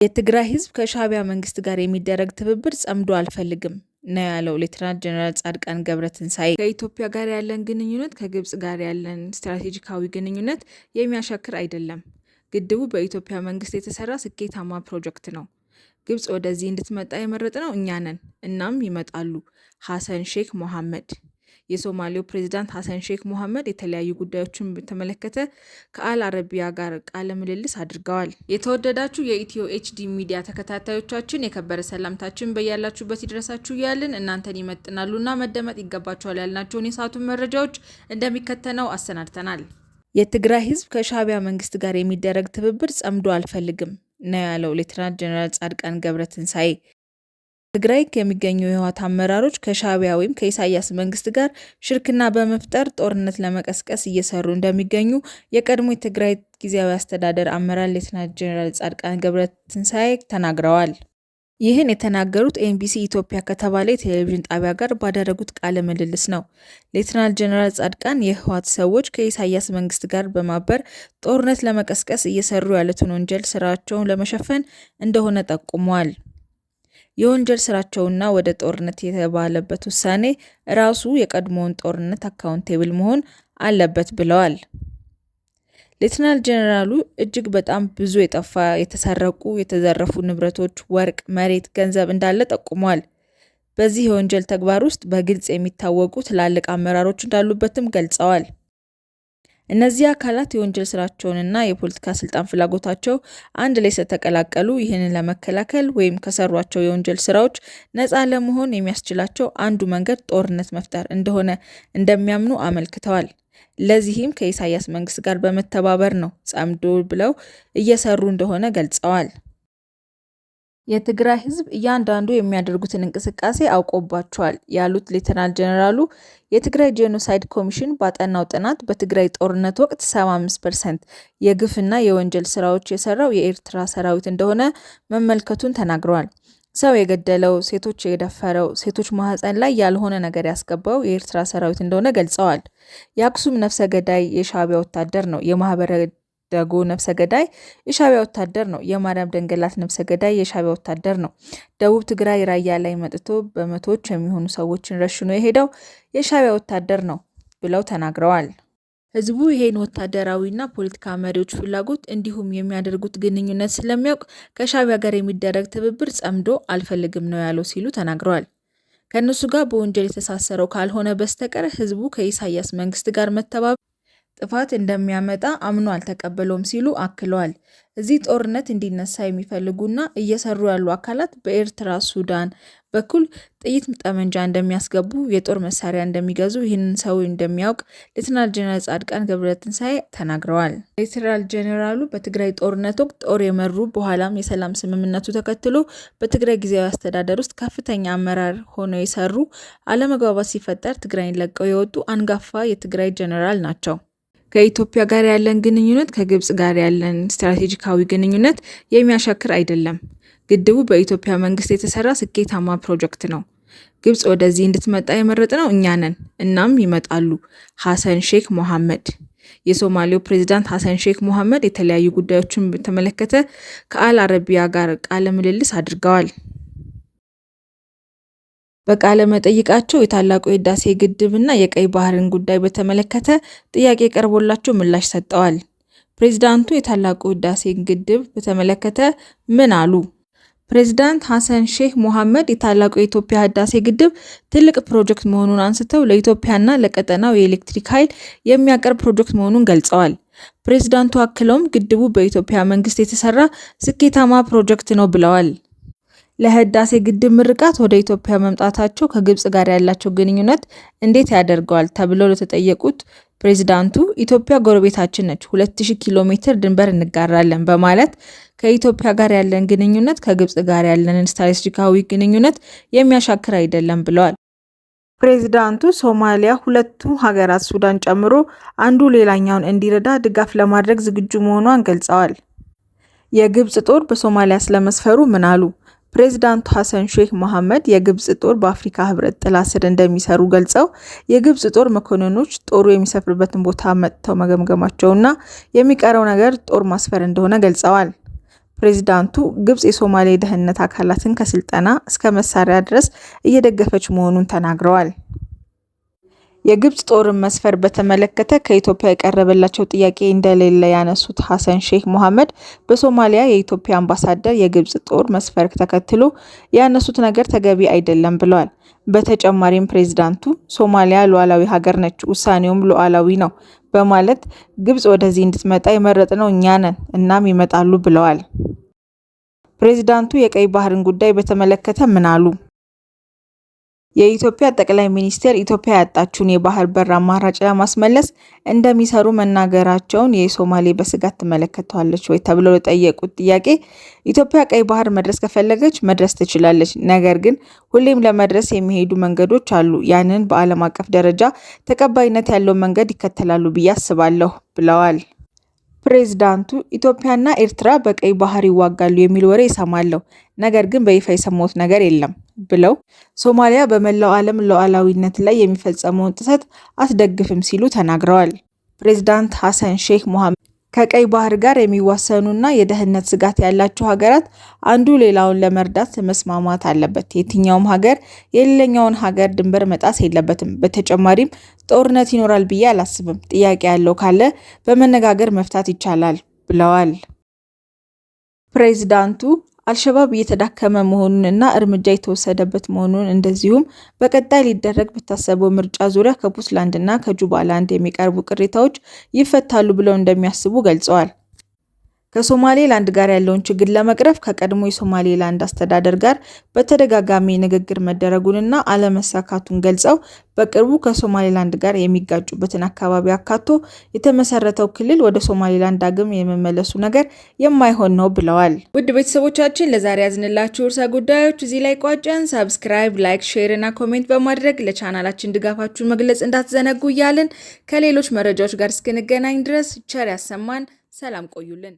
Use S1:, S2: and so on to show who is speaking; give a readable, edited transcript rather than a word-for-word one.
S1: የትግራይ ህዝብ ከሻዕቢያ መንግስት ጋር የሚደረግ ትብብር ጸምዶ አልፈልግም ነው ያለው ሌተናንት ጀነራል ጻድቃን ገብረትንሳኤ። ከኢትዮጵያ ጋር ያለን ግንኙነት ከግብጽ ጋር ያለን ስትራቴጂካዊ ግንኙነት የሚያሻክር አይደለም። ግድቡ በኢትዮጵያ መንግስት የተሰራ ስኬታማ ፕሮጀክት ነው። ግብጽ ወደዚህ እንድትመጣ የመረጥነው እኛ ነን፣ እናም ይመጣሉ። ሐሰን ሼክ መሐመድ። የሶማሌው ፕሬዝዳንት ሐሰን ሼክ መሐመድ የተለያዩ ጉዳዮችን በተመለከተ ከአል አረቢያ ጋር ቃለ ምልልስ አድርገዋል። የተወደዳችሁ የኢትዮ ኤችዲ ሚዲያ ተከታታዮቻችን የከበረ ሰላምታችን በያላችሁበት ይድረሳችሁ እያልን እናንተን ይመጥናሉና መደመጥ ይገባቸዋል ያልናቸውን የሰዓቱን መረጃዎች እንደሚከተለው አሰናድተናል። የትግራይ ህዝብ ከሻዕቢያ መንግስት ጋር የሚደረግ ትብብር ጸምዶ አልፈልግም ነው ያለው ሌተናንት ጀነራል ጻድቃን ገብረትንሳኤ። ትግራይ የሚገኙ የህወሓት አመራሮች ከሻዕቢያ ወይም ከኢሳያስ መንግስት ጋር ሽርክና በመፍጠር ጦርነት ለመቀስቀስ እየሰሩ እንደሚገኙ የቀድሞ የትግራይ ጊዜያዊ አስተዳደር አመራር ሌተናንት ጀነራል ጻድቃን ገብረትንሳኤ ተናግረዋል። ይህን የተናገሩት ኤምቢሲ ኢትዮጵያ ከተባለ የቴሌቪዥን ጣቢያ ጋር ባደረጉት ቃለ ምልልስ ነው። ሌተናንት ጀነራል ጻድቃን የህወሓት ሰዎች ከኢሳያስ መንግስት ጋር በማበር ጦርነት ለመቀስቀስ እየሰሩ ያሉትን ወንጀል ስራቸውን ለመሸፈን እንደሆነ ጠቁመዋል። የወንጀል ስራቸውና ወደ ጦርነት የተባለበት ውሳኔ ራሱ የቀድሞውን ጦርነት አካውንቴብል መሆን አለበት ብለዋል። ሌተናንት ጀነራሉ እጅግ በጣም ብዙ የጠፋ፣ የተሰረቁ፣ የተዘረፉ ንብረቶች፣ ወርቅ፣ መሬት፣ ገንዘብ እንዳለ ጠቁመዋል። በዚህ የወንጀል ተግባር ውስጥ በግልጽ የሚታወቁ ትላልቅ አመራሮች እንዳሉበትም ገልጸዋል። እነዚህ አካላት የወንጀል ስራቸውንና የፖለቲካ ስልጣን ፍላጎታቸው አንድ ላይ ስለተቀላቀሉ ይህንን ለመከላከል ወይም ከሰሯቸው የወንጀል ስራዎች ነፃ ለመሆን የሚያስችላቸው አንዱ መንገድ ጦርነት መፍጠር እንደሆነ እንደሚያምኑ አመልክተዋል። ለዚህም ከኢሳያስ መንግስት ጋር በመተባበር ነው ጸምዶ ብለው እየሰሩ እንደሆነ ገልጸዋል። የትግራይ ህዝብ እያንዳንዱ የሚያደርጉትን እንቅስቃሴ አውቆባቸዋል ያሉት ሌተናንት ጀነራሉ የትግራይ ጄኖሳይድ ኮሚሽን ባጠናው ጥናት በትግራይ ጦርነት ወቅት 75% የግፍና የወንጀል ስራዎች የሰራው የኤርትራ ሰራዊት እንደሆነ መመልከቱን ተናግረዋል። ሰው የገደለው፣ ሴቶች የደፈረው፣ ሴቶች ማህፀን ላይ ያልሆነ ነገር ያስገባው የኤርትራ ሰራዊት እንደሆነ ገልጸዋል። የአክሱም ነፍሰ ገዳይ የሻዕቢያ ወታደር ነው። የማህበረ ደጎ ነፍሰ ገዳይ የሻዕቢያ ወታደር ነው። የማርያም ደንገላት ነፍሰ ገዳይ የሻዕቢያ ወታደር ነው። ደቡብ ትግራይ ራያ ላይ መጥቶ በመቶዎች የሚሆኑ ሰዎችን ረሽኖ የሄደው የሻዕቢያ ወታደር ነው ብለው ተናግረዋል። ህዝቡ ይሄን ወታደራዊና ፖለቲካ መሪዎች ፍላጎት እንዲሁም የሚያደርጉት ግንኙነት ስለሚያውቅ ከሻዕቢያ ጋር የሚደረግ ትብብር ጸምዶ አልፈልግም ነው ያለው ሲሉ ተናግረዋል። ከእነሱ ጋር በወንጀል የተሳሰረው ካልሆነ በስተቀር ህዝቡ ከኢሳያስ መንግስት ጋር መተባበር ጥፋት እንደሚያመጣ አምኖ አልተቀበለውም ሲሉ አክለዋል። እዚህ ጦርነት እንዲነሳ የሚፈልጉና እየሰሩ ያሉ አካላት በኤርትራ፣ ሱዳን በኩል ጥይት፣ ጠመንጃ እንደሚያስገቡ፣ የጦር መሳሪያ እንደሚገዙ ይህንን ሰው እንደሚያውቅ ሌተናንት ጀነራል ጻድቃን ገብረትንሳኤ ተናግረዋል። ሌተናንት ጀነራሉ በትግራይ ጦርነት ወቅት ጦር የመሩ በኋላም የሰላም ስምምነቱ ተከትሎ በትግራይ ጊዜያዊ አስተዳደር ውስጥ ከፍተኛ አመራር ሆነው የሰሩ፣ አለመግባባት ሲፈጠር ትግራይን ለቀው የወጡ አንጋፋ የትግራይ ጀነራል ናቸው። ከኢትዮጵያ ጋር ያለን ግንኙነት ከግብጽ ጋር ያለን ስትራቴጂካዊ ግንኙነት የሚያሻክር አይደለም። ግድቡ በኢትዮጵያ መንግስት የተሰራ ስኬታማ ፕሮጀክት ነው። ግብጽ ወደዚህ እንድትመጣ የመረጥነው እኛ ነን፣ እናም ይመጣሉ። ሐሰን ሼክ መሐመድ። የሶማሌው ፕሬዝዳንት ሐሰን ሼክ መሐመድ የተለያዩ ጉዳዮችን በተመለከተ ከአል አረቢያ ጋር ቃለ ምልልስ አድርገዋል። በቃለ መጠይቃቸው የታላቁ የህዳሴ ግድብና የቀይ ባህርን ጉዳይ በተመለከተ ጥያቄ ቀርቦላቸው ምላሽ ሰጥተዋል። ፕሬዝዳንቱ የታላቁ ህዳሴ ግድብ በተመለከተ ምን አሉ? ፕሬዝዳንት ሐሰን ሼክ መሐመድ የታላቁ የኢትዮጵያ ህዳሴ ግድብ ትልቅ ፕሮጀክት መሆኑን አንስተው ለኢትዮጵያና ለቀጠናው የኤሌክትሪክ ኃይል የሚያቀርብ ፕሮጀክት መሆኑን ገልጸዋል። ፕሬዝዳንቱ አክለውም ግድቡ በኢትዮጵያ መንግስት የተሰራ ስኬታማ ፕሮጀክት ነው ብለዋል። ለህዳሴ ግድብ ምርቃት ወደ ኢትዮጵያ መምጣታቸው ከግብጽ ጋር ያላቸው ግንኙነት እንዴት ያደርገዋል ተብለው ለተጠየቁት ፕሬዝዳንቱ ኢትዮጵያ ጎረቤታችን ነች፣ 2000 ኪሎ ሜትር ድንበር እንጋራለን በማለት ከኢትዮጵያ ጋር ያለን ግንኙነት ከግብጽ ጋር ያለንን ስትራቴጂካዊ ግንኙነት የሚያሻክር አይደለም ብለዋል። ፕሬዝዳንቱ ሶማሊያ ሁለቱ ሀገራት ሱዳን ጨምሮ አንዱ ሌላኛውን እንዲረዳ ድጋፍ ለማድረግ ዝግጁ መሆኗን ገልጸዋል። የግብጽ ጦር በሶማሊያ ስለመስፈሩ ምን አሉ? ፕሬዝዳንቱ ሐሰን ሼክ መሐመድ የግብጽ ጦር በአፍሪካ ህብረት ጥላ ስር እንደሚሰሩ ገልጸው የግብጽ ጦር መኮንኖች ጦሩ የሚሰፍርበትን ቦታ መጥተው መገምገማቸውና የሚቀረው ነገር ጦር ማስፈር እንደሆነ ገልጸዋል። ፕሬዝዳንቱ ግብጽ የሶማሌ ደህንነት አካላትን ከስልጠና እስከ መሳሪያ ድረስ እየደገፈች መሆኑን ተናግረዋል። የግብጽ ጦርን መስፈር በተመለከተ ከኢትዮጵያ የቀረበላቸው ጥያቄ እንደሌለ ያነሱት ሐሰን ሼክ መሐመድ በሶማሊያ የኢትዮጵያ አምባሳደር የግብጽ ጦር መስፈር ተከትሎ ያነሱት ነገር ተገቢ አይደለም ብለዋል። በተጨማሪም ፕሬዝዳንቱ ሶማሊያ ሉዓላዊ ሀገር ነች፣ ውሳኔውም ሉዓላዊ ነው በማለት ግብጽ ወደዚህ እንድትመጣ የመረጥነው እኛ ነን እናም ይመጣሉ ብለዋል። ፕሬዝዳንቱ የቀይ ባህርን ጉዳይ በተመለከተ ምን አሉ? የኢትዮጵያ ጠቅላይ ሚኒስትር ኢትዮጵያ ያጣችውን የባህር በር አማራጭ ለማስመለስ እንደሚሰሩ መናገራቸውን የሶማሌ በስጋት ትመለከተዋለች ወይ ተብለው ለጠየቁት ጥያቄ ኢትዮጵያ ቀይ ባህር መድረስ ከፈለገች መድረስ ትችላለች፣ ነገር ግን ሁሌም ለመድረስ የሚሄዱ መንገዶች አሉ፣ ያንን በዓለም አቀፍ ደረጃ ተቀባይነት ያለው መንገድ ይከተላሉ ብዬ አስባለሁ ብለዋል። ፕሬዝዳንቱ ኢትዮጵያና ኤርትራ በቀይ ባህር ይዋጋሉ የሚል ወሬ እሰማለሁ፣ ነገር ግን በይፋ የሰማሁት ነገር የለም ብለው ሶማሊያ በመላው ዓለም ሉዓላዊነት ላይ የሚፈጸመውን ጥሰት አትደግፍም ሲሉ ተናግረዋል። ፕሬዝዳንት ሐሰን ሼክ መሐመድ ከቀይ ባህር ጋር የሚዋሰኑና የደህንነት ስጋት ያላቸው ሀገራት አንዱ ሌላውን ለመርዳት መስማማት አለበት። የትኛውም ሀገር የሌላኛውን ሀገር ድንበር መጣስ የለበትም። በተጨማሪም ጦርነት ይኖራል ብዬ አላስብም። ጥያቄ ያለው ካለ በመነጋገር መፍታት ይቻላል ብለዋል። ፕሬዝዳንቱ አልሸባብ እየተዳከመ መሆኑንና እርምጃ የተወሰደበት መሆኑን እንደዚሁም በቀጣይ ሊደረግ በታሰበው ምርጫ ዙሪያ ከፑንትላንድና ከጁባላንድ የሚቀርቡ ቅሬታዎች ይፈታሉ ብለው እንደሚያስቡ ገልጸዋል። ከሶማሌላንድ ጋር ያለውን ችግር ለመቅረፍ ከቀድሞ የሶማሌላንድ አስተዳደር ጋር በተደጋጋሚ ንግግር መደረጉንና አለመሳካቱን ገልጸው በቅርቡ ከሶማሌላንድ ጋር የሚጋጩበትን አካባቢ አካቶ የተመሰረተው ክልል ወደ ሶማሌላንድ ዳግም የመመለሱ ነገር የማይሆን ነው ብለዋል። ውድ ቤተሰቦቻችን ለዛሬ ያዝንላችሁ ርዕሰ ጉዳዮች እዚህ ላይ ቋጨን። ሰብስክራይብ፣ ላይክ፣ ሼር እና ኮሜንት በማድረግ ለቻናላችን ድጋፋችሁን መግለጽ እንዳትዘነጉ እያልን ከሌሎች መረጃዎች ጋር እስክንገናኝ ድረስ ቸር ያሰማን። ሰላም ቆዩልን።